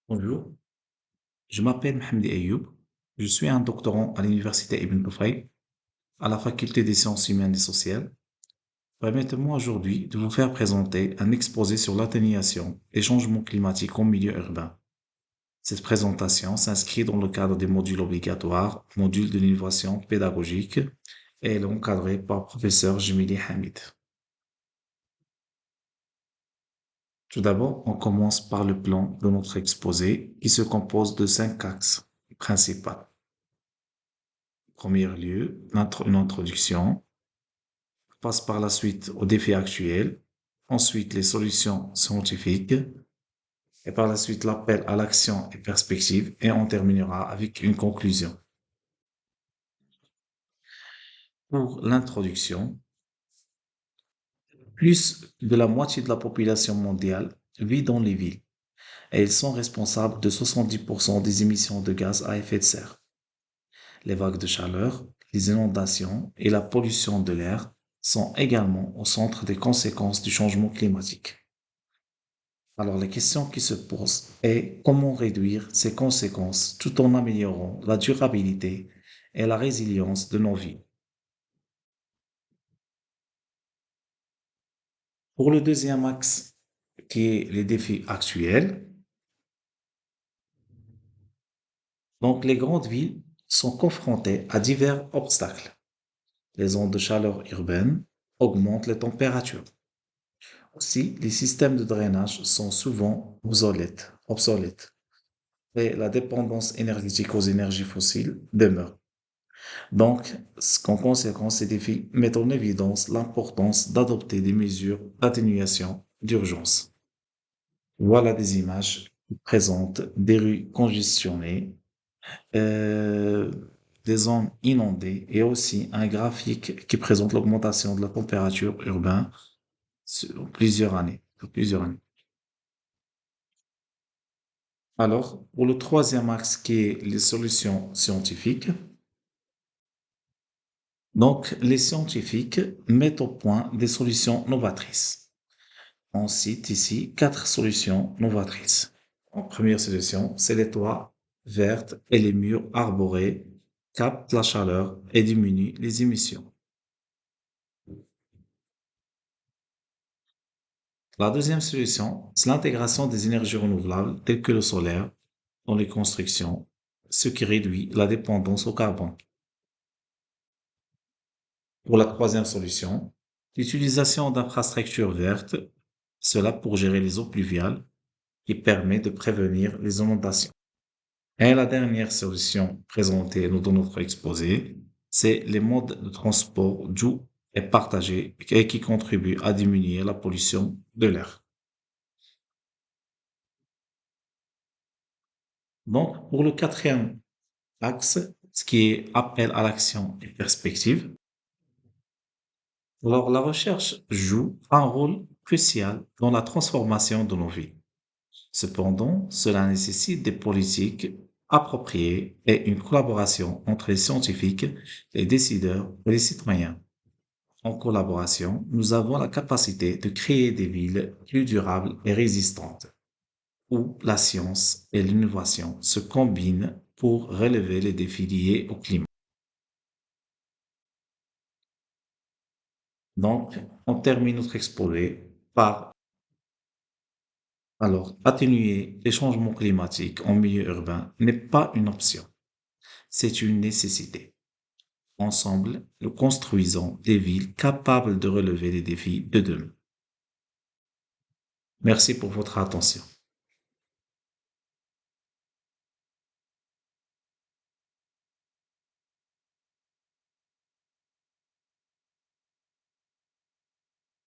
Bonjour, je m'appelle Mohamed Ayoub. Je suis un doctorant à l'université Ibn Tufayl, à la faculté des sciences humaines et sociales. Permettez-moi aujourd'hui de vous faire présenter un exposé sur l'atténuation des changements climatiques en milieu urbain. Cette présentation s'inscrit dans le cadre des modules obligatoires, modules de l'innovation pédagogique, et elle est encadrée par professeur Jemili Hamid. Tout d'abord, on commence par le plan de notre exposé qui se compose de 5 axes principaux. Premier lieu, une introduction, passe par la suite aux défis actuels, ensuite les solutions scientifiques, et par la suite l'appel à l'action et perspective, et on terminera avec une conclusion. Pour l'introduction, plus de la moitié de la population mondiale vit dans les villes, et ils sont responsables de 70% des émissions de gaz à effet de serre. Les vagues de chaleur, les inondations et la pollution de l'air sont également au centre des conséquences du changement climatique. Alors la question qui se pose est comment réduire ces conséquences tout en améliorant la durabilité et la résilience de nos vies. Pour le deuxième axe, qui est les défis actuels, donc les grandes villes sont confrontées à divers obstacles. Les ondes de chaleur urbaine augmentent les températures. Aussi, les systèmes de drainage sont souvent obsolètes et la dépendance énergétique aux énergies fossiles demeure. Donc, en conséquence, ces défis mettent en évidence l'importance d'adopter des mesures d'atténuation d'urgence. Voilà des images qui présentent des rues congestionnées, euh, des zones inondées et aussi un graphique qui présente l'augmentation de la température urbaine sur plusieurs années. Alors, pour le troisième axe qui est les solutions scientifiques, donc les scientifiques mettent au point des solutions novatrices. On cite ici 4 solutions novatrices. En première solution, c'est les toits verts et les murs arborés captent la chaleur et diminuent les émissions. La deuxième solution, c'est l'intégration des énergies renouvelables telles que le solaire dans les constructions, ce qui réduit la dépendance au carbone. Pour la troisième solution, l'utilisation d'infrastructures vertes, cela pour gérer les eaux pluviales, qui permet de prévenir les inondations. Et la dernière solution présentée dans notre exposé, c'est les modes de transport doux et partagés et qui contribuent à diminuer la pollution de l'air. Donc, pour le quatrième axe, ce qui est appel à l'action et perspective, alors la recherche joue un rôle crucial dans la transformation de nos vies. Cependant, cela nécessite des politiques appropriées et une collaboration entre les scientifiques, les décideurs et les citoyens. En collaboration, nous avons la capacité de créer des villes plus durables et résistantes, où la science et l'innovation se combinent pour relever les défis liés au climat. Donc, on termine notre exposé par atténuer les changements climatiques en milieu urbain n'est pas une option, c'est une nécessité. Ensemble, nous construisons des villes capables de relever les défis de demain. Merci pour votre attention.